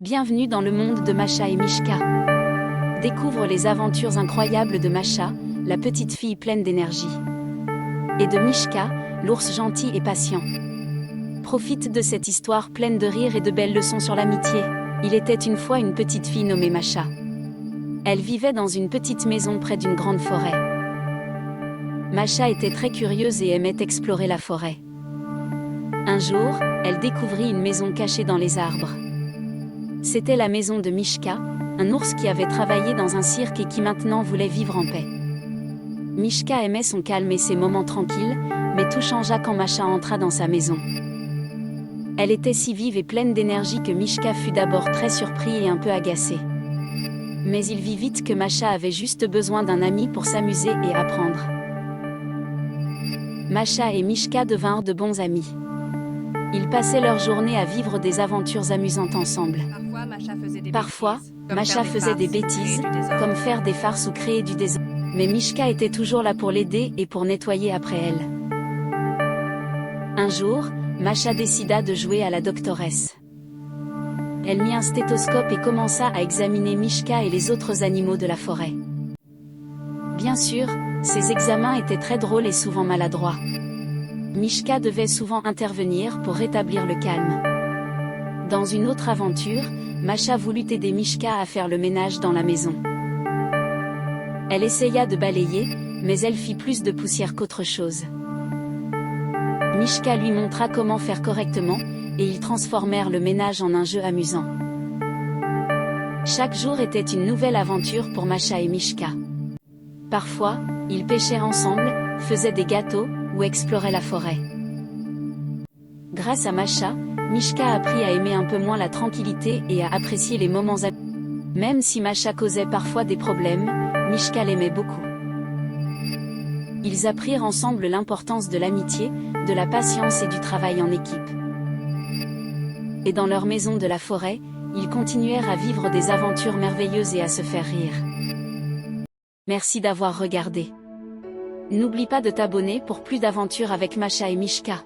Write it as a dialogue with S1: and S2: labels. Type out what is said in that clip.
S1: Bienvenue dans le monde de Masha et Mishka. Découvre les aventures incroyables de Masha, la petite fille pleine d'énergie. Et de Mishka, l'ours gentil et patient. Profite de cette histoire pleine de rires et de belles leçons sur l'amitié. Il était une fois une petite fille nommée Masha. Elle vivait dans une petite maison près d'une grande forêt. Masha était très curieuse et aimait explorer la forêt. Un jour, elle découvrit une maison cachée dans les arbres. C'était la maison de Mishka, un ours qui avait travaillé dans un cirque et qui maintenant voulait vivre en paix. Mishka aimait son calme et ses moments tranquilles, mais tout changea quand Masha entra dans sa maison. Elle était si vive et pleine d'énergie que Mishka fut d'abord très surpris et un peu agacé. Mais il vit vite que Masha avait juste besoin d'un ami pour s'amuser et apprendre. Masha et Mishka devinrent de bons amis. Ils passaient leur journée à vivre des aventures amusantes ensemble. Parfois, Masha faisait des bêtises, comme faire des farces ou créer du désordre. Mais Mishka était toujours là pour l'aider et pour nettoyer après elle. Un jour, Masha décida de jouer à la doctoresse. Elle mit un stéthoscope et commença à examiner Mishka et les autres animaux de la forêt. Bien sûr, ces examens étaient très drôles et souvent maladroits. Mishka devait souvent intervenir pour rétablir le calme. Dans une autre aventure, Masha voulut aider Mishka à faire le ménage dans la maison. Elle essaya de balayer, mais elle fit plus de poussière qu'autre chose. Mishka lui montra comment faire correctement, et ils transformèrent le ménage en un jeu amusant. Chaque jour était une nouvelle aventure pour Masha et Mishka. Parfois, ils pêchaient ensemble, faisaient des gâteaux, ou exploraient la forêt. Grâce à Masha, Mishka apprit à aimer un peu moins la tranquillité et à apprécier les moments amusants. Même si Masha causait parfois des problèmes, Mishka l'aimait beaucoup. Ils apprirent ensemble l'importance de l'amitié, de la patience et du travail en équipe. Et dans leur maison de la forêt, ils continuèrent à vivre des aventures merveilleuses et à se faire rire. Merci d'avoir regardé. N'oublie pas de t'abonner pour plus d'aventures avec Masha et Mishka.